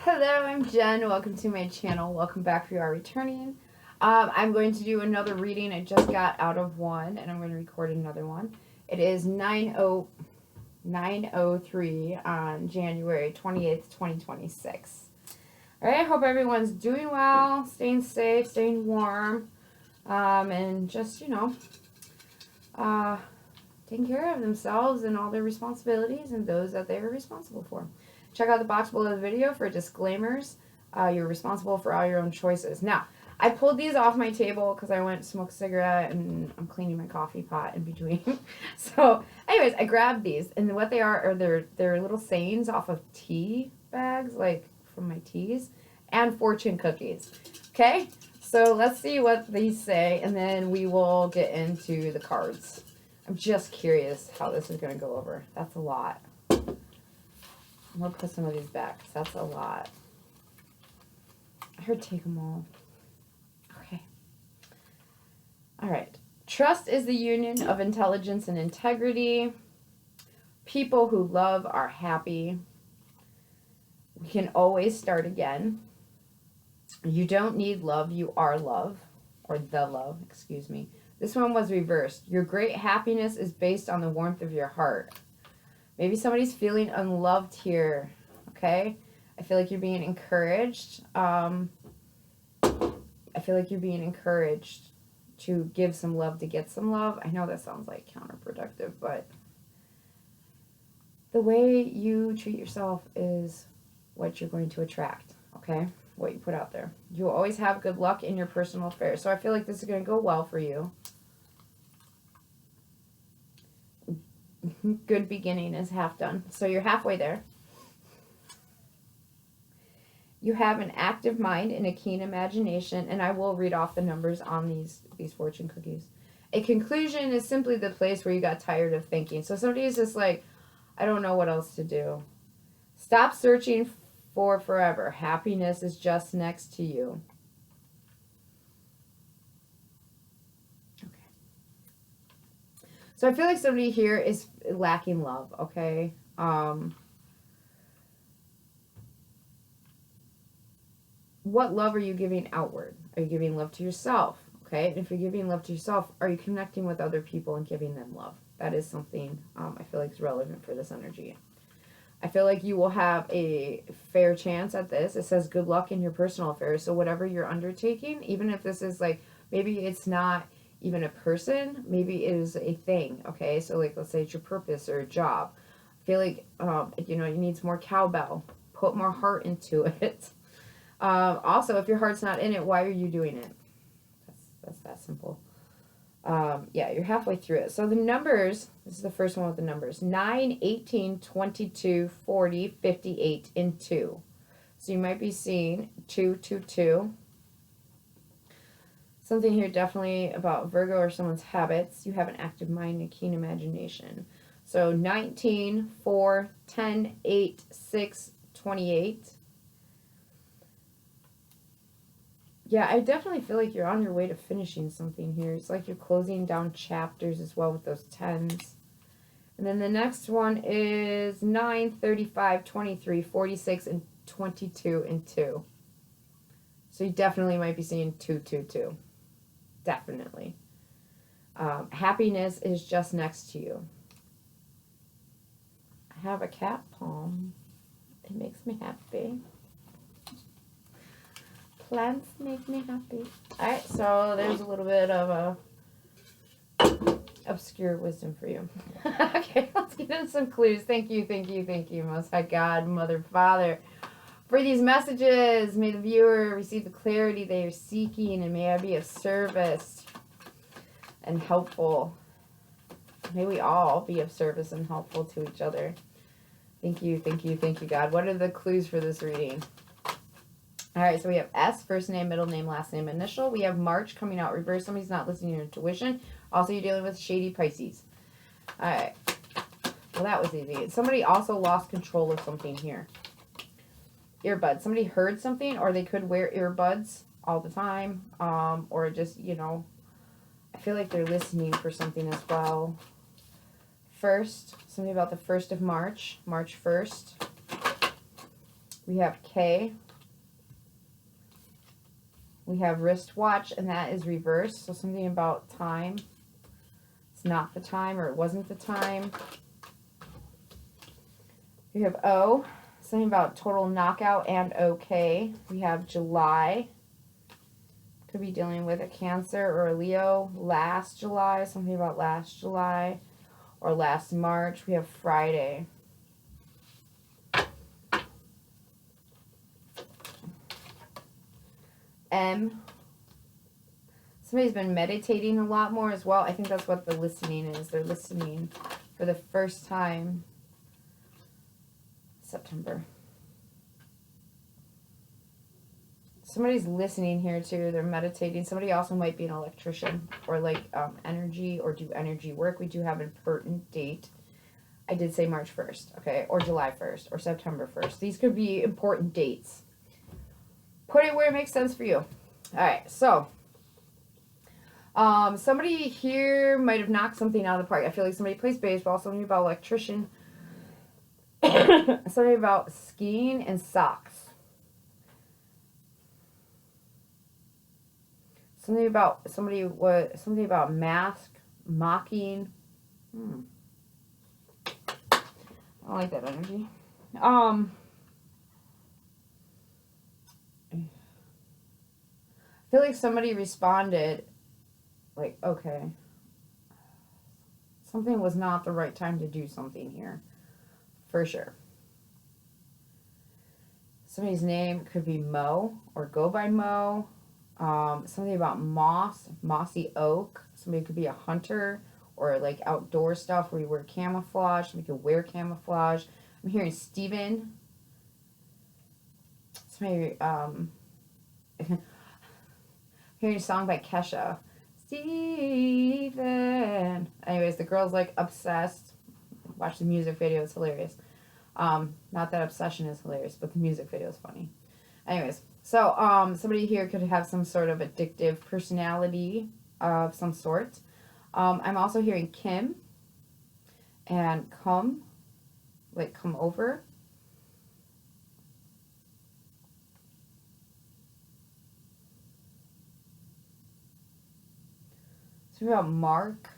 Hello, I'm Jen. Welcome to my channel. Welcome back if you are returning. I'm going to do another reading. I just got out of one, and I'm going to record another one. It is 9:03 on January 28th, 2026. All right, I hope everyone's doing well, staying safe, staying warm, and just, taking care of themselves and all their responsibilities and those that they are responsible for. Check out the box below the video for disclaimers. You're responsible for all your own choices. Now, I pulled these off my table because I went to smoke a cigarette and I'm cleaning my coffee pot in between. So, anyways, I grabbed these, and what they are they're little sayings off of tea bags, like from my teas, and fortune cookies. Okay, so let's see what these say, and then we will get into the cards. I'm just curious how this is going to go over. That's a lot. I'm going to put some of these back because that's a lot. I heard take them all. Okay. All right. Trust is the union of intelligence and integrity. People who love are happy. We can always start again. You don't need love. You are love. Or the love, excuse me. This one was reversed. Your great happiness is based on the warmth of your heart. Maybe somebody's feeling unloved here, okay? I feel like you're being encouraged. I feel like you're being encouraged to give some love to get some love. I know that sounds like counterproductive, but the way you treat yourself is what you're going to attract, okay? What you put out there. You will always have good luck in your personal affairs. So I feel like this is going to go well for you. Good beginning is half done. So you're halfway there. You have an active mind and a keen imagination, and I will read off the numbers on these fortune cookies. A conclusion is simply the place where you got tired of thinking. So somebody is just like, I don't know what else to do. Stop searching for forever. Happiness is just next to you. So I feel like somebody here is lacking love, okay? What love are you giving outward? Are you giving love to yourself, okay? And if you're giving love to yourself, are you connecting with other people and giving them love? That is something I feel like is relevant for this energy. I feel like you will have a fair chance at this. It says good luck in your personal affairs. So whatever you're undertaking, even if this is like, maybe it's not even a person, maybe it is a thing, okay? So like, let's say it's your purpose or a job. I feel like, it needs more cowbell. Put more heart into it. Also, if your heart's not in it, why are you doing it? That's that simple. Yeah, you're halfway through it. So the numbers, this is the first one with the numbers. 9, 18, 22, 40, 58, and 2. So you might be seeing 2, 2, 2. Something here definitely about Virgo or someone's habits. You have an active mind and a keen imagination. So 19, 4, 10, 8, 6, 28. Yeah, I definitely feel like you're on your way to finishing something here. It's like you're closing down chapters as well with those 10s. And then the next one is 9, 35, 23, 46, and 22, and 2. So you definitely might be seeing 2, 2, 2. Definitely. Happiness is just next to you. I have a cat palm. It makes me happy. Plants make me happy. Alright, so there's a little bit of a obscure wisdom for you. Okay, let's get in some clues. Thank you, Most High God, Mother, Father, for these messages. May the viewer receive the clarity they are seeking, and may I be of service and helpful. May we all be of service and helpful to each other. Thank you, God. What are the clues for this reading? All right, so we have S, first name, middle name, last name, initial. We have March coming out reverse. Somebody's not listening to your intuition. Also, you're dealing with shady Pisces. All right. Well, that was easy. Somebody also lost control of something here. Earbuds. Somebody heard something, or they could wear earbuds all the time. Or just, I feel like they're listening for something as well. First, something about the 1st of March, March 1st. We have K. We have wristwatch, and that is reversed. So something about time. It's not the time, or it wasn't the time. We have O. Something about total knockout and okay. We have July. Could be dealing with a Cancer or a Leo. Last July. Something about last July. Or last March. We have Friday. M. Somebody's been meditating a lot more as well. I think that's what the listening is. They're listening for the first time. September. Somebody's listening here too. They're meditating. Somebody also might be an electrician or like energy or do energy work. We do have an important date. I did say March 1st, okay, or July 1st or September 1st. These could be important dates. Put it where it makes sense for you. All right, so somebody here might have knocked something out of the park. I feel like somebody plays baseball. Something about electrician. Something about skiing and socks. Something about something about mask, mocking. I don't like that energy. I feel like somebody responded like, okay, something was not the right time to do something here. For sure. Somebody's name could be Mo or go by Mo. Something about moss, mossy oak. Somebody could be a hunter or like outdoor stuff where you wear camouflage. Somebody could wear camouflage. I'm hearing Steven. Somebody, hearing a song by Kesha. Steven. Anyways, the girl's like obsessed. Watch the music video, it's hilarious. Not that obsession is hilarious, but the music video is funny. Anyways, so somebody here could have some sort of addictive personality of some sort. I'm also hearing Kim and come, like come over. Something about Mark.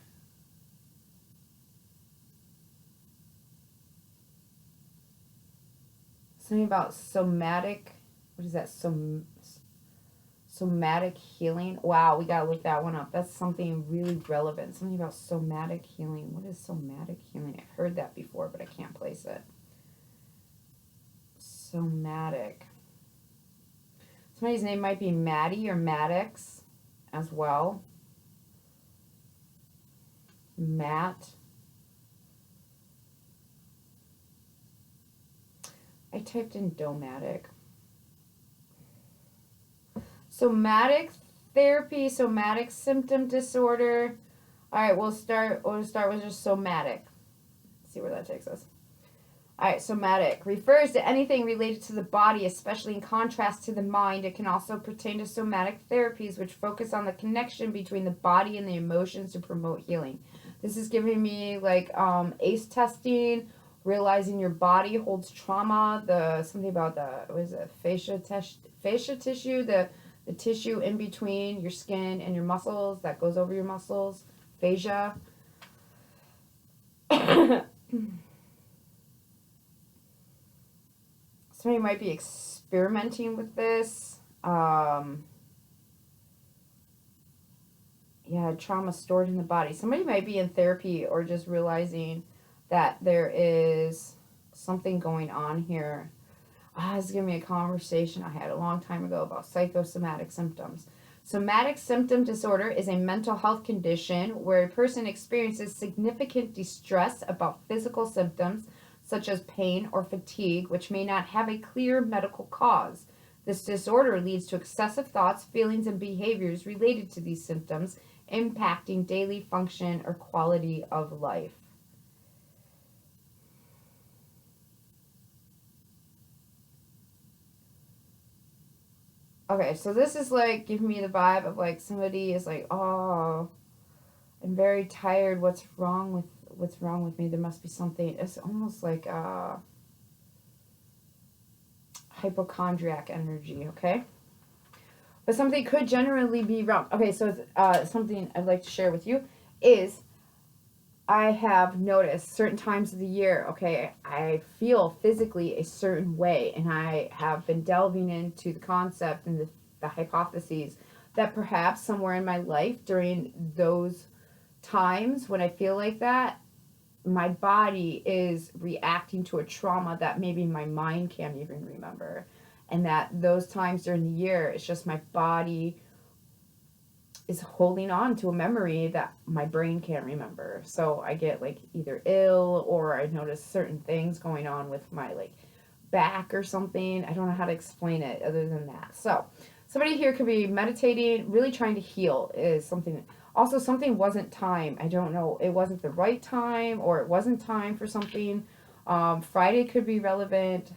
Something about somatic. What is that? Somatic healing. Wow, we gotta look that one up. That's something really relevant. Something about somatic healing. What is somatic healing? I've heard that before, but I can't place it. Somatic. Somebody's name might be Maddie or Maddox as well. Matt. I typed in domatic. Somatic therapy, somatic symptom disorder. All right, we'll start with just somatic. Let's see where that takes us. All right, somatic refers to anything related to the body, especially in contrast to the mind. It can also pertain to somatic therapies, which focus on the connection between the body and the emotions to promote healing. This is giving me like ACE testing, realizing your body holds trauma, something about the, what is it, fascia tissue, the tissue in between your skin and your muscles that goes over your muscles, fascia. Somebody might be experimenting with this. Yeah, trauma stored in the body. Somebody might be in therapy or just realizing that there is something going on here. This is giving me a conversation I had a long time ago about psychosomatic symptoms. Somatic symptom disorder is a mental health condition where a person experiences significant distress about physical symptoms such as pain or fatigue, which may not have a clear medical cause. This disorder leads to excessive thoughts, feelings, and behaviors related to these symptoms, impacting daily function or quality of life. Okay, so this is like giving me the vibe of like somebody is like, oh, I'm very tired. What's wrong with me? There must be something. It's almost like hypochondriac energy, okay? But something could generally be wrong. Okay, so something I'd like to share with you is I have noticed certain times of the year, okay, I feel physically a certain way, and I have been delving into the concept and the hypotheses that perhaps somewhere in my life during those times when I feel like that, my body is reacting to a trauma that maybe my mind can't even remember. And that those times during the year, it's just my body is holding on to a memory that my brain can't remember. So I get like either ill, or I notice certain things going on with my like back or something. I don't know how to explain it other than that. So somebody here could be meditating, really trying to heal is something. Also, something wasn't time. I don't know. It wasn't the right time, or it wasn't time for something. Friday could be relevant.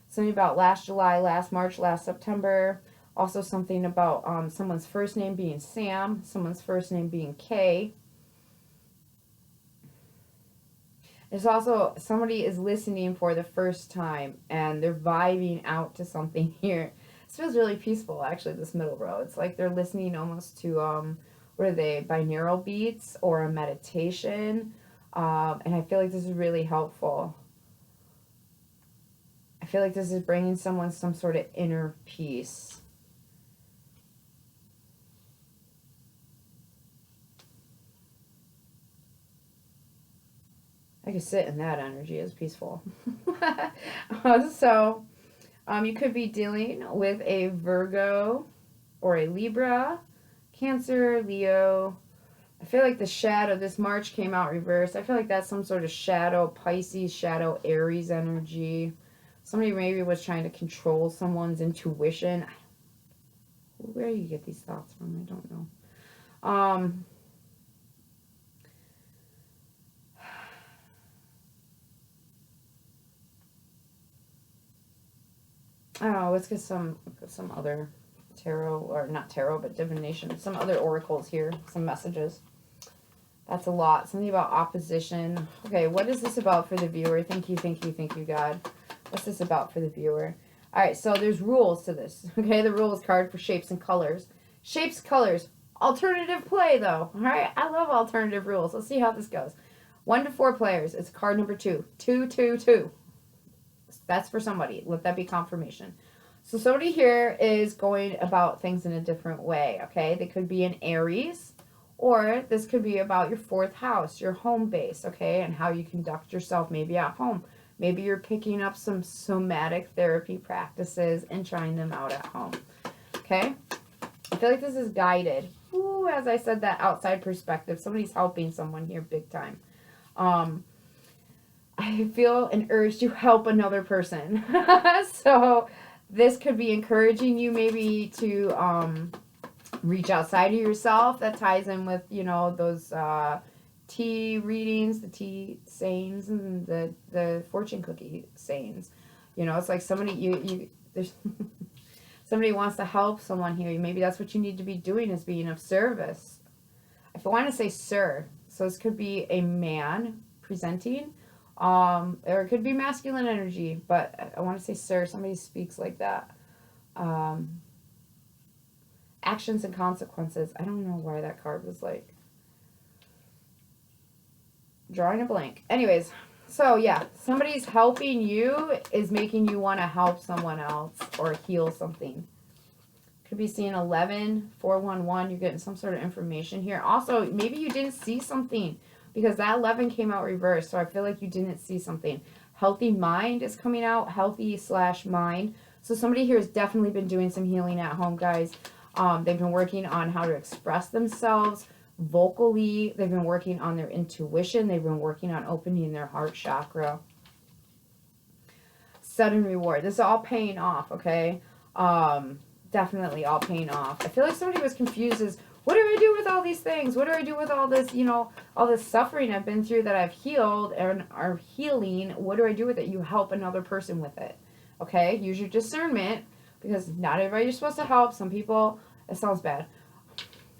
Something about last July, last March, last September. Also something about someone's first name being Sam, someone's first name being Kay. There's also somebody is listening for the first time, and they're vibing out to something here. This feels really peaceful, actually, this middle row. It's like they're listening almost to, what are they, binaural beats or a meditation. And I feel like this is really helpful. I feel like this is bringing someone some sort of inner peace. I could sit in that energy. It's peaceful. So, you could be dealing with a Virgo or a Libra, Cancer, Leo. I feel like the shadow, this March came out reversed. I feel like that's some sort of shadow, Pisces, shadow, Aries energy. Somebody maybe was trying to control someone's intuition. Where do you get these thoughts from? I don't know. Oh, let's get some other tarot, or not tarot, but divination. Some other oracles here, some messages. That's a lot. Something about opposition. Okay, what is this about for the viewer? Thank you, God. What's this about for the viewer? All right, so there's rules to this. Okay, the rules card for shapes and colors. Shapes, colors. Alternative play, though. All right, I love alternative rules. Let's see how this goes. 1 to 4 players. It's card number 2. 2, 2, 2. That's for somebody. Let that be confirmation. So somebody here is going about things in a different way, okay? They could be an Aries, or this could be about your 4th house, your home base, okay? And how you conduct yourself maybe at home. Maybe you're picking up some somatic therapy practices and trying them out at home, okay? I feel like this is guided. Ooh, as I said, that outside perspective. Somebody's helping someone here big time. I feel an urge to help another person. So this could be encouraging you maybe to reach outside of yourself. That ties in with, you know, those tea readings, the tea sayings, and the fortune cookie sayings. You know, it's like somebody, there's somebody wants to help someone here. Maybe that's what you need to be doing, is being of service. If I want to say sir, so this could be a man presenting. Or it could be masculine energy, but I want to say sir. Somebody speaks like that. Actions and consequences. I don't know why that card was like drawing a blank. Anyways, so yeah, somebody's helping you is making you want to help someone else or heal something. Could be seeing 11, 411. You're getting some sort of information here. Also, maybe you didn't see something, because that 11 came out reversed, so I feel like you didn't see something. Healthy mind is coming out, healthy/mind. So somebody here has definitely been doing some healing at home, guys. They've been working on how to express themselves vocally. They've been working on their intuition. They've been working on opening their heart chakra. Sudden reward. This is all paying off, okay? Definitely all paying off. I feel like somebody was confused as, what do I do with all these things? What do I do with all this, you know, all this suffering I've been through that I've healed and are healing? What do I do with it? You help another person with it, okay? Use your discernment, because not everybody you're supposed to help. Some people, it sounds bad.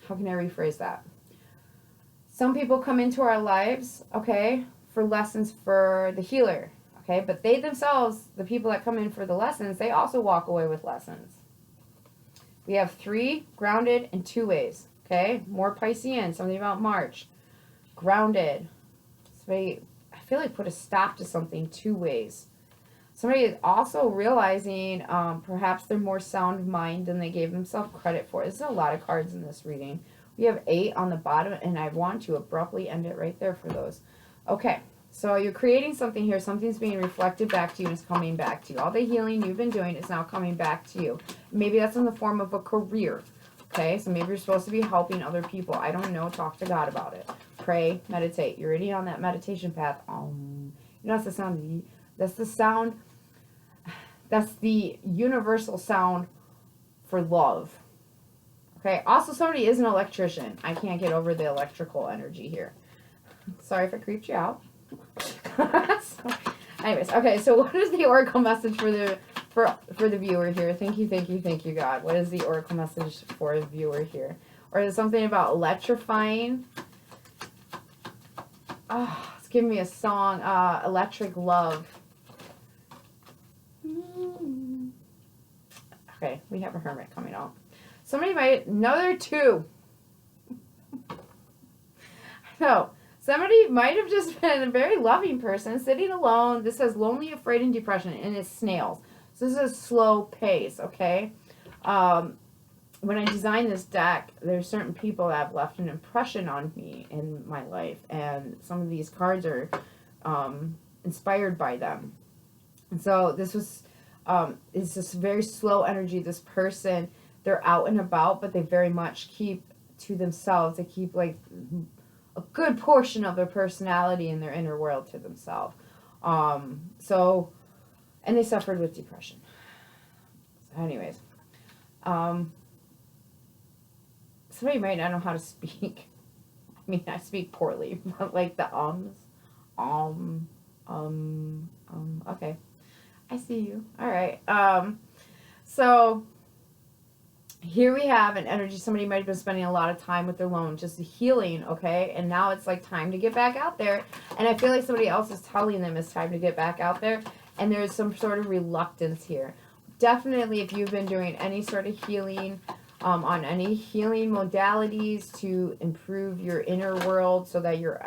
How can I rephrase that? Some people come into our lives, okay, for lessons for the healer, Okay, but they themselves, the people that come in for the lessons, they also walk away with lessons. We have 3, grounded, and 2 ways. Okay, more Piscean, something about March. Grounded. Somebody, I feel like put a stop to something 2 ways. Somebody is also realizing perhaps they're more sound mind than they gave themselves credit for. There's a lot of cards in this reading. We have 8 on the bottom, and I want to abruptly end it right there for those. Okay, so you're creating something here. Something's being reflected back to you, and it's coming back to you. All the healing you've been doing is now coming back to you. Maybe that's in the form of a career. Okay, so maybe you're supposed to be helping other people. I don't know. Talk to God about it. Pray, meditate. You're already on that meditation path. You know, that's the sound. That's the sound. That's the universal sound for love. Okay, also somebody is an electrician. I can't get over the electrical energy here. Sorry if I creeped you out. So, anyways, okay, so what is the oracle message for the viewer here? Thank you, God. What is the oracle message for the viewer here? Or is it something about electrifying? Oh, it's giving me a song, Electric Love. Okay, we have a hermit coming out. Somebody might, another 2. So, somebody might have just been a very loving person, sitting alone. This says lonely, afraid, and depression, and it's snails. So this is a slow pace, okay? When I designed this deck, there's certain people that have left an impression on me in my life, and some of these cards are inspired by them. And so this was, it's this very slow energy. This person, they're out and about, but they very much keep to themselves. They keep like a good portion of their personality and their inner world to themselves. So, and they suffered with depression. So anyways, somebody might not know how to speak. I mean, I speak poorly, but like the okay. I see you. All right. So here we have an energy. Somebody might have been spending a lot of time with their loan, just healing, okay? And now it's like time to get back out there. And I feel like somebody else is telling them it's time to get back out there. And there's some sort of reluctance here. Definitely, if you've been doing any sort of healing, on any healing modalities to improve your inner world so that your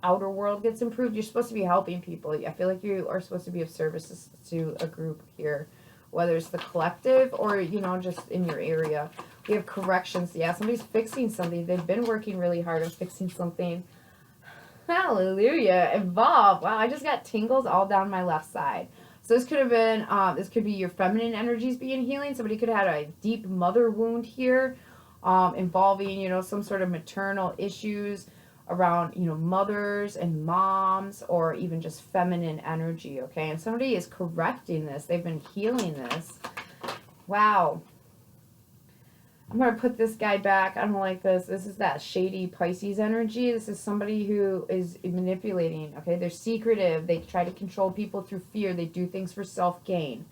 outer world gets improved, you're supposed to be helping people. I feel like you are supposed to be of service to a group here, whether it's the collective or, you know, just in your area. We have corrections. Yeah, somebody's fixing something. They've been working really hard on fixing something. Hallelujah. Evolve. Wow, I just got tingles all down my left side. So this could have been, this could be your feminine energies being healing. Somebody could have had a deep mother wound here, involving, you know, some sort of maternal issues around, you know, mothers and moms, or even just feminine energy, okay? And somebody is correcting this. They've been healing this. Wow. I'm going to put this guy back. I don't like this. This is that shady Pisces energy. This is somebody who is manipulating, okay? They're secretive. They try to control people through fear. They do things for self-gain,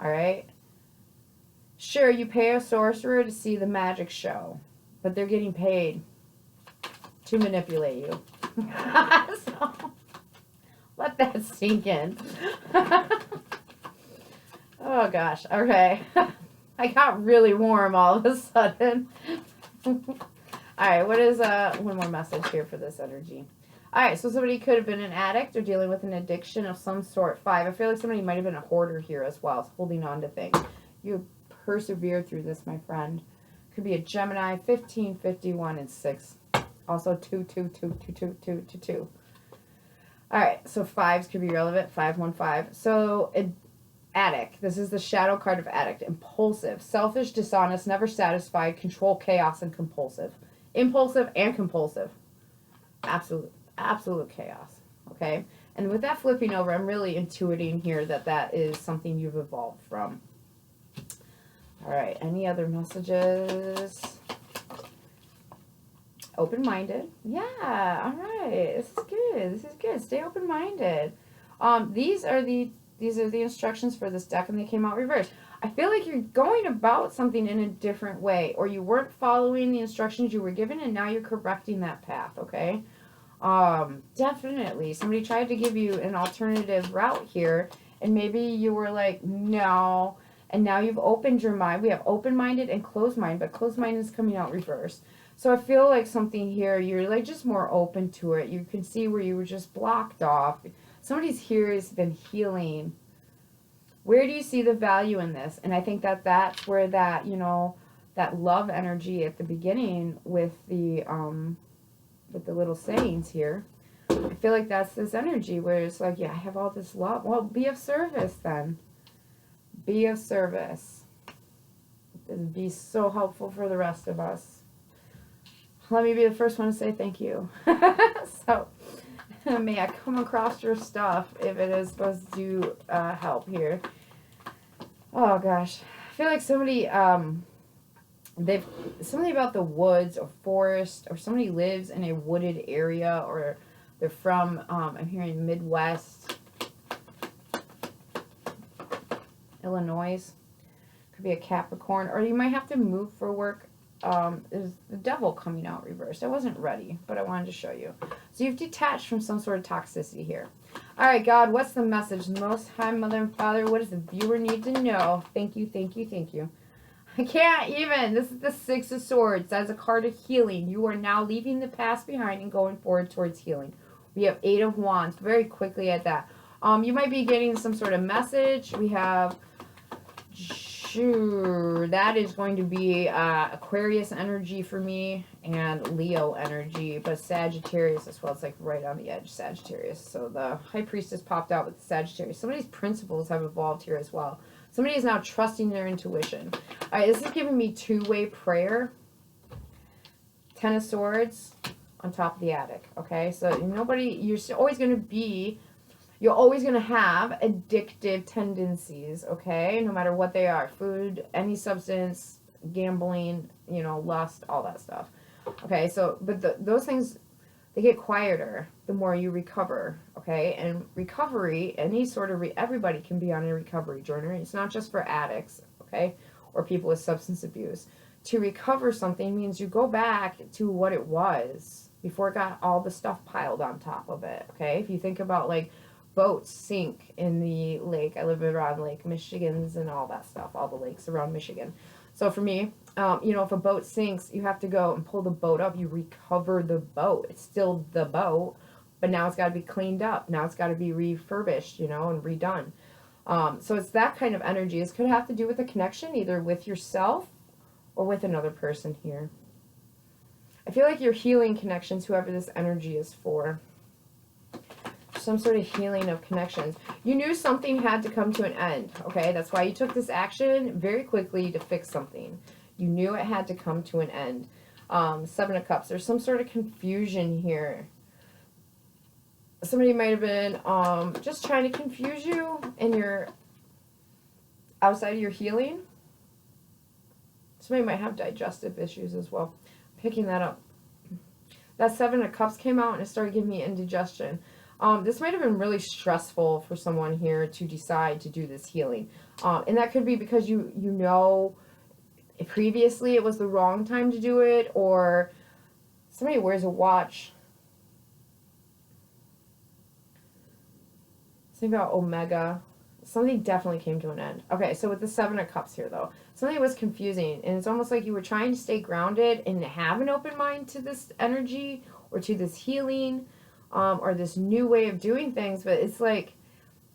all right? Sure, you pay a sorcerer to see the magic show, but they're getting paid to manipulate you. So, let that sink in. Oh, gosh. Okay. I got really warm all of a sudden. All right, what is one more message here for this energy? All right, so somebody could have been an addict or dealing with an addiction of some sort. 5. I feel like somebody might have been a hoarder here as well, holding on to things. You persevere through this, my friend. Could be a Gemini, 15, 51, and 6. Also 2, 2, 2, 2, 2, 2, 2, 2. All right, so 5s could be relevant. 5, 1, 5. So addict. This is the shadow card of addict. Impulsive, selfish, dishonest, never satisfied, control, chaos, and compulsive. Impulsive and compulsive. Absolute chaos. Okay? And with that flipping over, I'm really intuiting here that that is something you've evolved from. All right. Any other messages? Open-minded. Yeah. All right. This is good. This is good. Stay open-minded. These are the instructions for this deck, and they came out reversed. I feel like you're going about something in a different way, or you weren't following the instructions you were given, and now you're correcting that path, okay? Definitely. Somebody tried to give you an alternative route here, and maybe you were like, no. And now you've opened your mind. We have open-minded and closed mind, but closed mind is coming out reversed. So I feel like something here, you're like just more open to it. You can see where you were just blocked off. Somebody's here has been healing. Where do you see the value in this? And I think that that's where that, you know, that love energy at the beginning with the little sayings here. I feel like that's this energy where it's like, yeah, I have all this love. Well, be of service then. Be of service. It'd be so helpful for the rest of us. Let me be the first one to say thank you. So, may I come across your stuff if it is supposed to help here. Oh gosh, I feel like somebody they've something about the woods or forest, or somebody lives in a wooded area, or they're from I'm hearing Midwest, Illinois. Could be a Capricorn, or you might have to move for work. There's the devil coming out reversed. I wasn't ready, but I wanted to show you. So you've detached from some sort of toxicity here. All right, God, what's the message? Most High Mother and Father, what does the viewer need to know? Thank you, thank you, thank you. I can't even. This is the Six of Swords. That's a card of healing. You are now leaving the past behind and going forward towards healing. We have Eight of Wands. Very quickly at that. You might be getting some sort of message. We have... Sure, that is going to be Aquarius energy for me and Leo energy, but Sagittarius as well. It's like right on the edge, Sagittarius. So the High Priestess popped out with the Sagittarius. Somebody's principles have evolved here as well. Somebody is now trusting their intuition. All right, this is giving me two-way prayer. Ten of Swords on top of the attic. Okay, so you're always going to be... You're always going to have addictive tendencies, okay? No matter what they are. Food, any substance, gambling, you know, lust, all that stuff. Okay, so, but those things, they get quieter the more you recover, okay? And recovery, any sort of, everybody can be on a recovery journey. It's not just for addicts, okay? Or people with substance abuse. To recover something means you go back to what it was before it got all the stuff piled on top of it, okay? If you think about, like, boats sink in the lake. I live around Lake Michigan's and all that stuff, all the lakes around Michigan. So for me, you know, if a boat sinks, you have to go and pull the boat up. You recover the boat. It's still the boat, but now it's got to be cleaned up. Now it's got to be refurbished, you know, and redone. So it's that kind of energy. This could have to do with a connection, either with yourself or with another person here. I feel like you're healing connections, whoever this energy is for. Some sort of healing of connections. You knew something had to come to an end, okay? That's why you took this action very quickly to fix something. You knew it had to come to an end. Seven of Cups. There's some sort of confusion here. Somebody might have been just trying to confuse you in your outside of your healing. Somebody might have digestive issues as well. Picking that up. That Seven of Cups came out and it started giving me indigestion. This might have been really stressful for someone here to decide to do this healing. And that could be because you know previously it was the wrong time to do it, or somebody wears a watch. Something about Omega. Something definitely came to an end. Okay, so with the Seven of Cups here, though, something was confusing. And it's almost like you were trying to stay grounded and have an open mind to this energy or to this healing. Or this new way of doing things, but it's like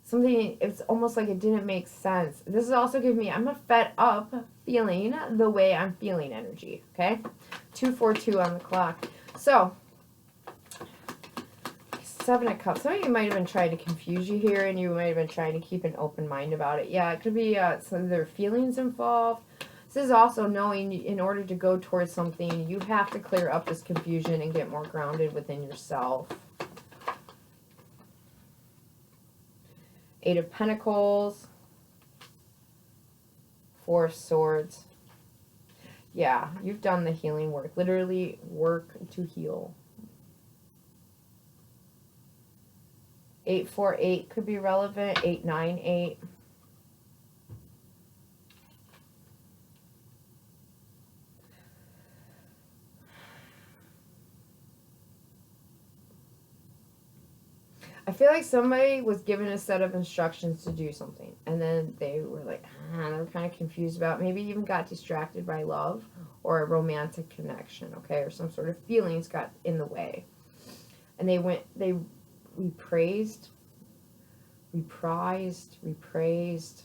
something, it's almost like it didn't make sense. This is also giving me, I'm a fed up feeling the way I'm feeling energy, okay? 242 on the clock. So, Seven of Cups. Some of you might have been trying to confuse you here, and you might have been trying to keep an open mind about it. Yeah, it could be some of their feelings involved. This is also knowing in order to go towards something, you have to clear up this confusion and get more grounded within yourself. Eight of Pentacles. Four of Swords. Yeah, you've done the healing work. Literally work to heal. 848 could be relevant. 898. I feel like somebody was given a set of instructions to do something, and then they were like, they were kind of confused about it. Maybe even got distracted by love or a romantic connection, okay, or some sort of feelings got in the way. And we praised, we prized, we praised.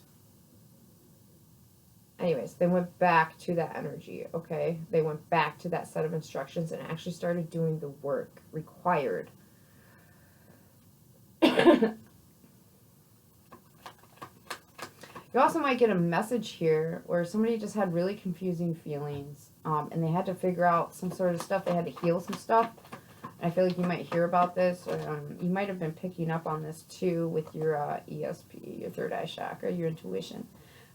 Anyways, they went back to that energy, okay? They went back to that set of instructions and actually started doing the work required. You also might get a message here where somebody just had really confusing feelings, and they had to figure out some sort of stuff. They had to heal some stuff. And I feel like you might hear about this. You might have been picking up on this too with your ESP, your third eye chakra, your intuition.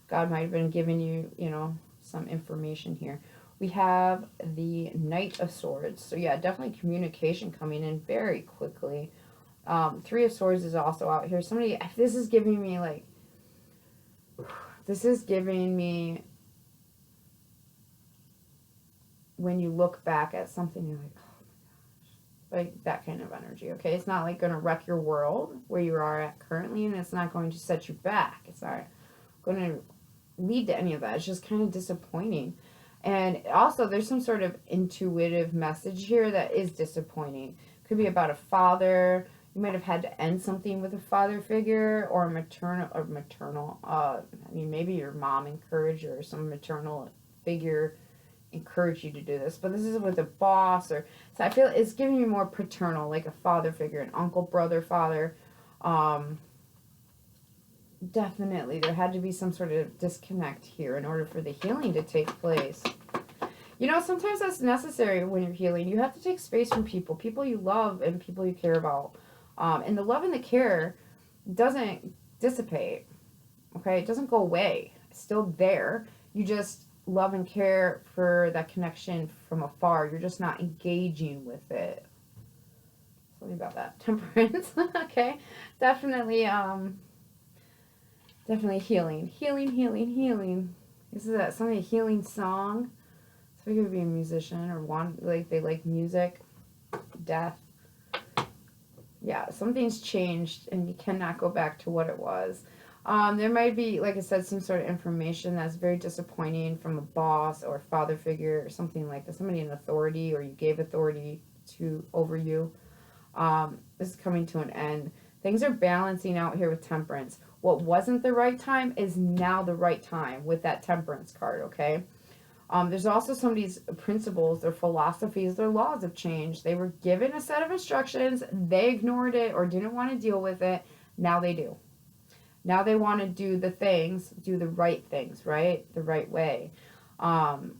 God might have been giving you, you know, some information here. We have the Knight of Swords. So yeah, definitely communication coming in very quickly. Three of Swords is also out here. Somebody, this is giving me like, this is giving me, when you look back at something, you're like, oh my gosh, like that kind of energy, okay? It's not like going to wreck your world where you are at currently, and it's not going to set you back. It's not going to lead to any of that. It's just kind of disappointing. And also, there's some sort of intuitive message here that is disappointing. Could be about a father. You might have had to end something with a father figure or a maternal, I mean, maybe your mom encouraged you or some maternal figure encouraged you to do this. But this is with a boss, or, so I feel it's giving you more paternal, like a father figure, an uncle, brother, father. Definitely, there had to be some sort of disconnect here in order for the healing to take place. You know, sometimes that's necessary when you're healing. You have to take space from people you love and people you care about. And the love and the care doesn't dissipate, okay? It doesn't go away. It's still there. You just love and care for that connection from afar. You're just not engaging with it. Something about that. Temperance, okay? Definitely, definitely healing. Healing. This is somebody healing song. So you could be a musician or they like music, death. Yeah, something's changed and you cannot go back to what it was. There might be, like I said, some sort of information that's very disappointing from a boss or father figure or something like that. Somebody in authority, or you gave authority over you. This is coming to an end. Things are balancing out here with Temperance. What wasn't the right time is now the right time with that Temperance card, okay? There's also somebody's principles, their philosophies, their laws have changed. They were given a set of instructions. They ignored it or didn't want to deal with it. Now they do. Now they want to do the right things, right? The right way. When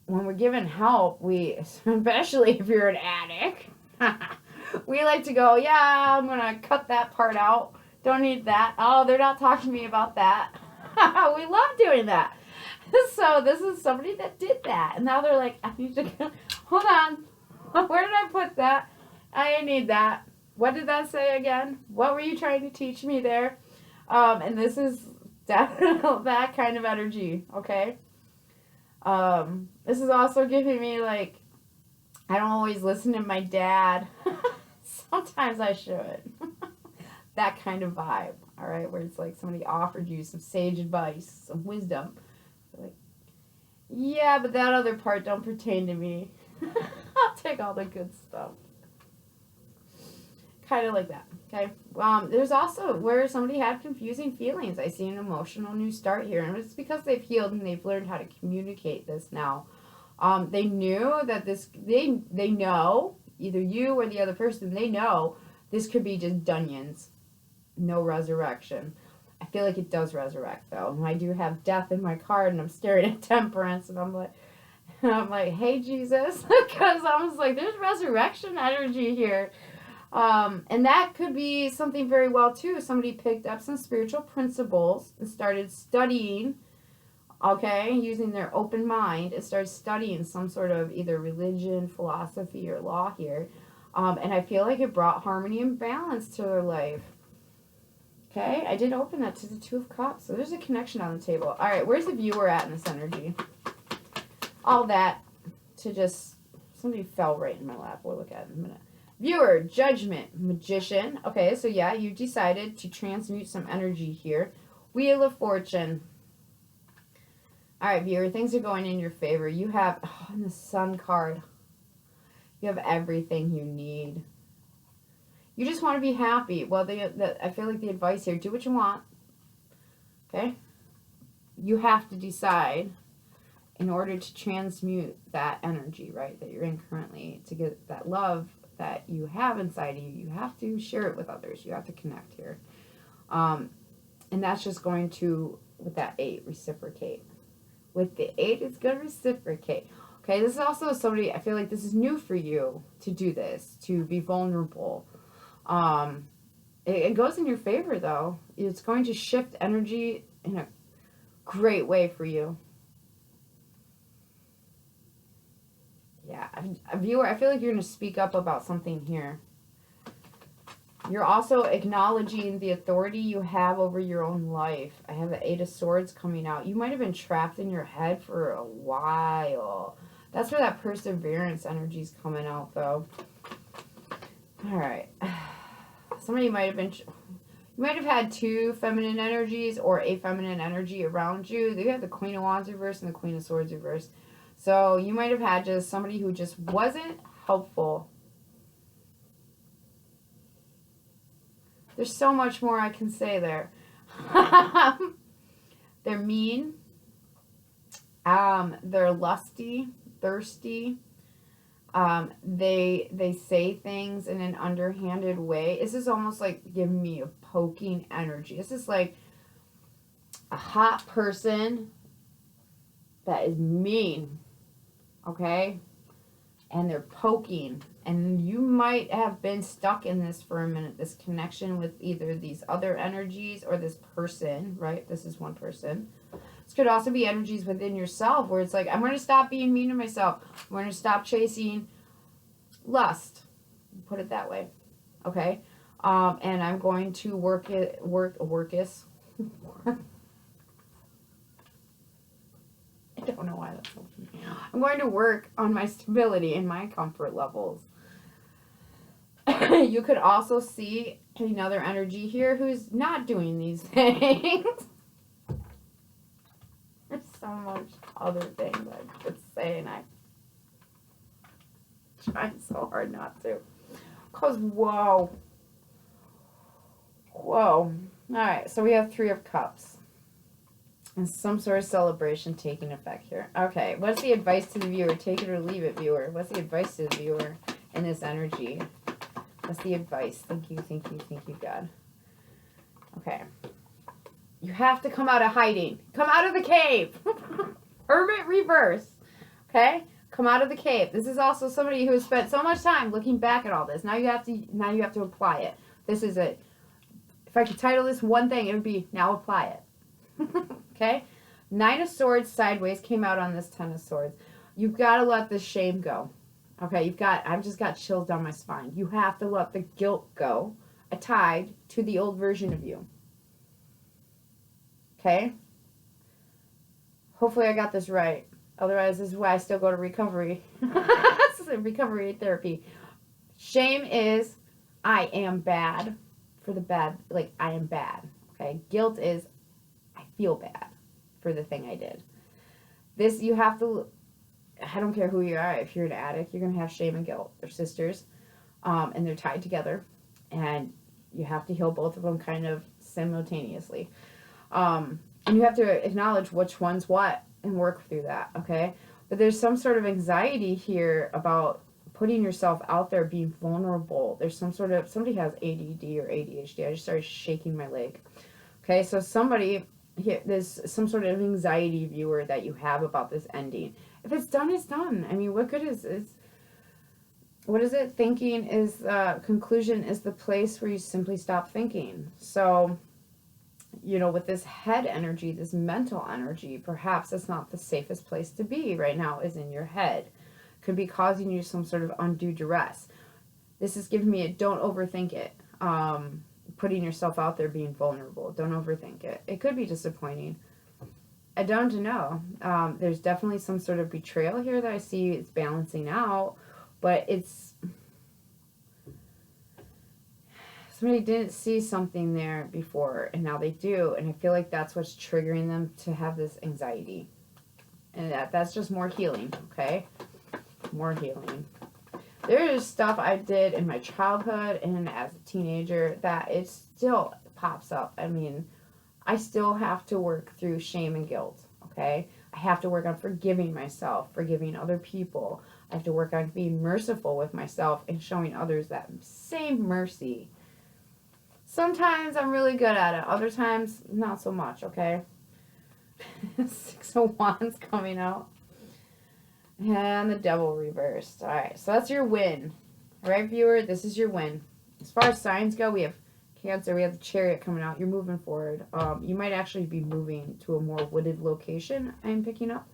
we're given help, especially if you're an addict, we like to go, yeah, I'm going to cut that part out. Don't need that. Oh, they're not talking to me about that. We love doing that. So this is somebody that did that. And now they're like, I need to go. Hold on. Where did I put that? I need that. What did that say again? What were you trying to teach me there? And this is definitely that kind of energy, okay? This is also giving me, like, I don't always listen to my dad. Sometimes I should. That kind of vibe, all right? Where it's like somebody offered you some sage advice, some wisdom. Like, yeah, but that other part don't pertain to me. I'll take all the good stuff. Kind of like that, okay? There's also where somebody had confusing feelings. I see an emotional new start here, and it's because they've healed and they've learned how to communicate this now. They knew that they know, either you or the other person, they know this could be just Dunions. No resurrection. I feel like it does resurrect, though. And I do have death in my card, and I'm staring at Temperance, and I'm like, hey, Jesus, because I was like, there's resurrection energy here. And that could be something very well, too. Somebody picked up some spiritual principles and started studying, okay, using their open mind, and started studying some sort of either religion, philosophy, or law here. And I feel like it brought harmony and balance to their life. Okay, I did open that to the Two of Cups, so there's a connection on the table. All right, where's the viewer at in this energy? All that to just, somebody fell right in my lap. We'll look at it in a minute. Viewer, Judgment, Magician. Okay, so yeah, you decided to transmute some energy here. Wheel of Fortune. All right, viewer, things are going in your favor. You have, oh, the Sun card. You have everything you need. You just want to be happy. Well, I feel like the advice here, do what you want. Okay? You have to decide in order to transmute that energy, right, that you're in currently, to get that love that you have inside of you. You have to share it with others. You have to connect here. And that's just going to, with that 8, reciprocate. With the 8, it's going to reciprocate. Okay, this is also somebody, I feel like this is new for you to do this, to be vulnerable. It goes in your favor, though. It's going to shift energy in a great way for you. Yeah, a viewer, I feel like you're going to speak up about something here. You're also acknowledging the authority you have over your own life. I have the 8 of Swords coming out. You might have been trapped in your head for a while. That's where that perseverance energy is coming out, though. All right. Somebody might have been... You might have had 2 feminine energies or a feminine energy around you. You have the Queen of Wands reverse and the Queen of Swords reverse. So you might have had just somebody who just wasn't helpful. There's so much more I can say there. They're mean. They're lusty, thirsty. They say things in an underhanded way. This is almost like giving me a poking energy. This is like a hot person that is mean, okay? And they're poking. And you might have been stuck in this for a minute, this connection with either these other energies or this person, right? This is one person. This could also be energies within yourself where it's like, I'm going to stop being mean to myself. I'm going to stop chasing lust. Put it that way. Okay? And I'm going to work. I don't know why that's so funny. I'm going to work on my stability and my comfort levels. You could also see another energy here who's not doing these things. There's so much other things I could say, and I'm trying so hard not to. Because, whoa. Whoa. Alright, so we have 3 of Cups. And some sort of celebration taking effect here. Okay, what's the advice to the viewer? Take it or leave it, viewer. What's the advice to the viewer in this energy? What's the advice? Thank you, thank you, thank you, God. Okay. You have to come out of hiding. Come out of the cave. Hermit reverse. Okay? Come out of the cave. This is also somebody who has spent so much time looking back at all this. Now you have to apply it. This is it. If I could title this one thing, it would be now apply it. Okay? 9 of Swords sideways came out on this 10 of Swords. You've got to let the shame go. Okay, I've just got chills down my spine. You have to let the guilt go, tied to the old version of you. Okay? Hopefully I got this right. Otherwise, this is why I still go to recovery. This is a recovery therapy. Shame is, I am bad for the bad, like I am bad. Okay? Guilt is, I feel bad for the thing I did. This, you have to... I don't care who you are. If you're an addict, you're going to have shame and guilt. They're sisters, and they're tied together, and you have to heal both of them kind of simultaneously. And you have to acknowledge which one's what and work through that, okay? But there's some sort of anxiety here about putting yourself out there, being vulnerable. There's some sort of... Somebody has ADD or ADHD. I just started shaking my leg. Okay, so somebody... Here, there's some sort of anxiety, viewer, that you have about this ending. If it's done, it's done. I mean, what good is what is it? Thinking is, conclusion is the place where you simply stop thinking. So, you know, with this head energy, this mental energy, perhaps it's not the safest place to be right now is in your head. Could be causing you some sort of undue duress. This is giving me a don't overthink it. Putting yourself out there, being vulnerable. Don't overthink it. It could be disappointing. I don't know. There's definitely some sort of betrayal here that I see it's balancing out, but it's somebody didn't see something there before, and now they do. And I feel like that's what's triggering them to have this anxiety. And that's just more healing, okay? More healing. There is stuff I did in my childhood and as a teenager that it still pops up. I mean, I still have to work through shame and guilt, okay? I have to work on forgiving myself, forgiving other people. I have to work on being merciful with myself and showing others that same mercy. Sometimes I'm really good at it. Other times, not so much, okay? 6 of Wands coming out. And the Devil reversed. Alright, so that's your win. Alright, viewer, this is your win. As far as signs go, we have Cancer, we have the Chariot coming out. You're moving forward. You might actually be moving to a more wooded location, I'm picking up.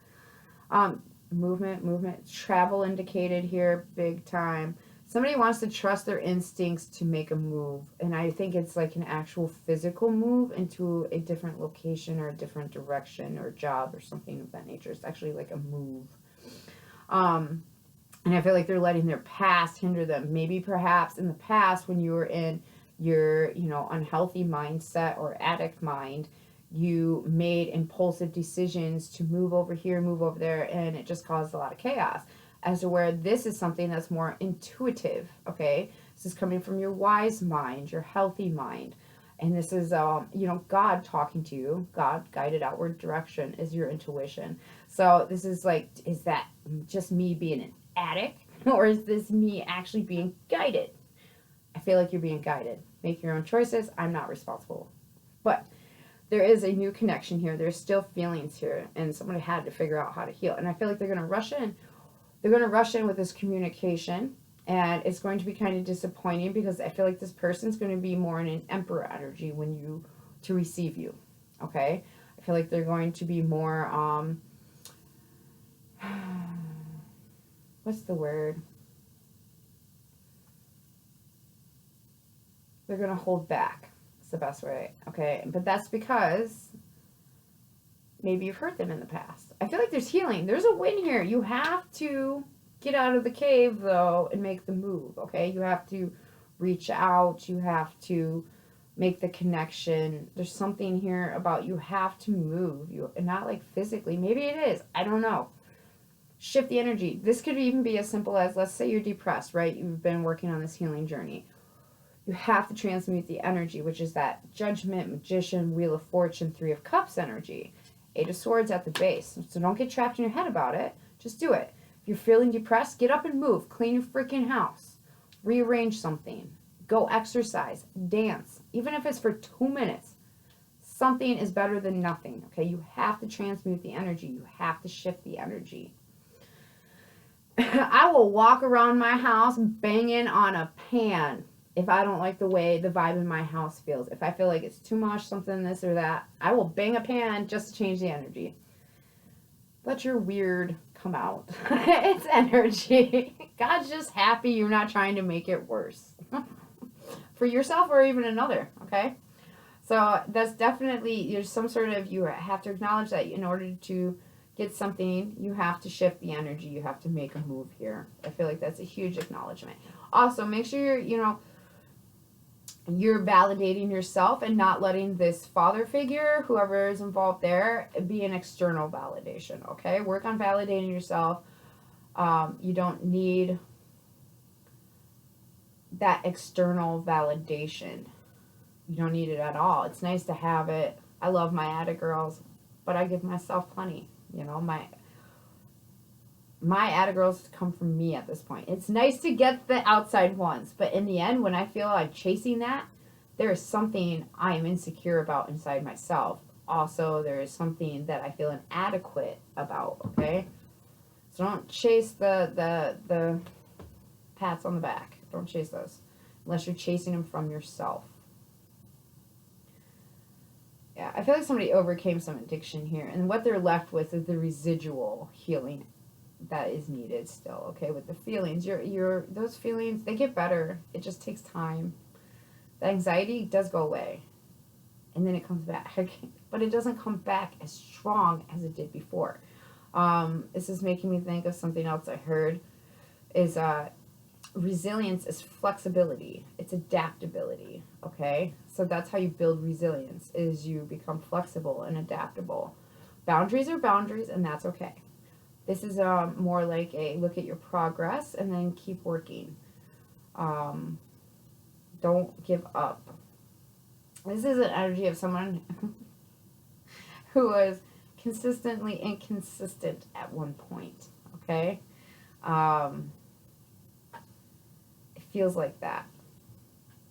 Movement. Travel indicated here, big time. Somebody wants to trust their instincts to make a move. And I think it's like an actual physical move into a different location or a different direction or job or something of that nature. It's actually like a move. And I feel like they're letting their past hinder them. Maybe perhaps in the past when you were in your, unhealthy mindset or addict mind, you made impulsive decisions to move over here, move over there, and it just caused a lot of chaos. As to where this is something that's more intuitive, okay? This is coming from your wise mind, your healthy mind. And this is, God talking to you. God, guided outward direction is your intuition. So this is like, is that just me being an addict? Or is this me actually being guided? I feel like you're being guided. Make your own choices. I'm not responsible. But there is a new connection here. There's still feelings here. And somebody had to figure out how to heal. And I feel like they're going to rush in. They're going to rush in with this communication. And it's going to be kind of disappointing because I feel like this person's going to be more in an Emperor energy to receive you. Okay? I feel like they're going to be more, what's the word? They're going to hold back. It's the best way. Okay? But that's because maybe you've hurt them in the past. I feel like there's healing. There's a win here. You have to get out of the cave, though, and make the move, okay? You have to reach out. You have to make the connection. There's something here about you have to move. And not like physically. Maybe it is. I don't know. Shift the energy. This could even be as simple as, let's say you're depressed, right? You've been working on this healing journey. You have to transmute the energy, which is that Judgment, Magician, Wheel of Fortune, 3 of Cups energy. 8 of Swords at the base. So don't get trapped in your head about it. Just do it. If you're feeling depressed, get up and move. Clean your freaking house. Rearrange something. Go exercise. Dance. Even if it's for 2 minutes. Something is better than nothing. Okay? You have to transmute the energy. You have to shift the energy. I will walk around my house banging on a pan if I don't like the way the vibe in my house feels. If I feel like it's too much, something this or that, I will bang a pan just to change the energy. Let your weird come out. It's energy. God's just happy you're not trying to make it worse. For yourself or even another, okay? So that's definitely, there's some sort of, you have to acknowledge that in order to get something, you have to shift the energy. You have to make a move here. I feel like that's a huge acknowledgement. Also, make sure you're validating yourself and not letting this father figure, whoever is involved there, be an external validation, okay? Work on validating yourself. You don't need that external validation. You don't need it at all. It's nice to have it. I love my addict girls, but I give myself plenty. My addict girls come from me at this point. It's nice to get the outside ones, but in the end, when I feel I'm chasing that, there is something I am insecure about inside myself. Also, there is something that I feel inadequate about, okay? So don't chase the pats on the back. Don't chase those unless you're chasing them from yourself. Yeah, I feel like somebody overcame some addiction here, and what they're left with is the residual healing that is needed still, okay? With the feelings, those feelings, they get better. It just takes time. The anxiety does go away, and then it comes back, but it doesn't come back as strong as it did before. This is making me think of something else I heard, is resilience is flexibility. It's adaptability, okay? So that's how you build resilience, is you become flexible and adaptable. Boundaries are boundaries, and that's okay. This is more like a look at your progress and then keep working. Don't give up. This is an energy of someone who was consistently inconsistent at one point, okay? It feels like that.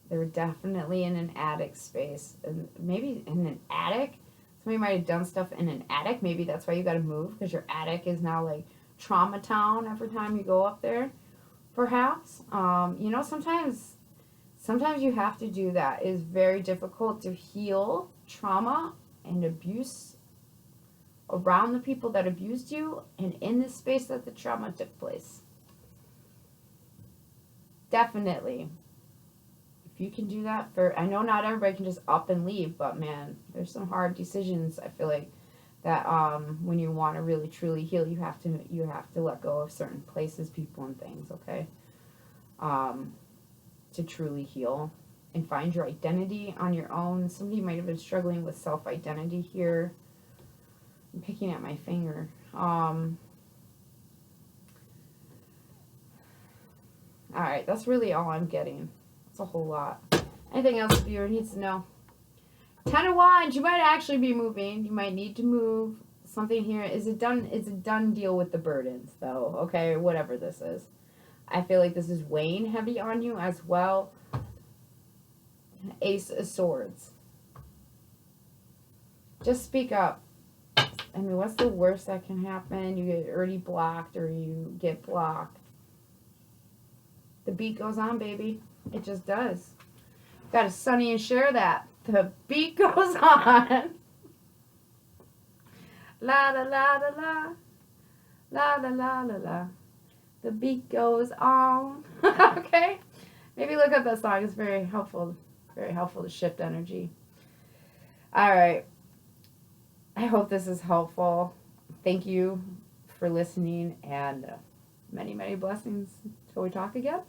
They were definitely in an attic space, and maybe in an attic. Somebody might have done stuff in an attic. Maybe that's why you got to move, because your attic is now like trauma town every time you go up there, perhaps. You know, sometimes you have to do that. It is very difficult to heal trauma and abuse around the people that abused you and in the space that the trauma took place. Definitely. If you can do that I know not everybody can just up and leave, but man, there's some hard decisions, I feel like, that when you want to really truly heal, you have to let go of certain places, people, and things, okay? To truly heal and find your identity on your own. Somebody might have been struggling with self-identity here. I'm picking at my finger. Alright, that's really all I'm getting. It's a whole lot. Anything else the viewer needs to know? 10 of Wands, you might actually be moving. You might need to move. Something here is a done deal with the burdens, though, okay? Whatever this is. I feel like this is weighing heavy on you as well. Ace of Swords. Just speak up. I mean, what's the worst that can happen? You get already blocked, or you get blocked. The beat goes on, baby. It just does. Gotta Sonny and share that. The beat goes on. La la la la la. La la la la la. The beat goes on. Okay? Maybe look up that song. It's very helpful. Very helpful to shift energy. Alright. I hope this is helpful. Thank you for listening, and many, many blessings till we talk again.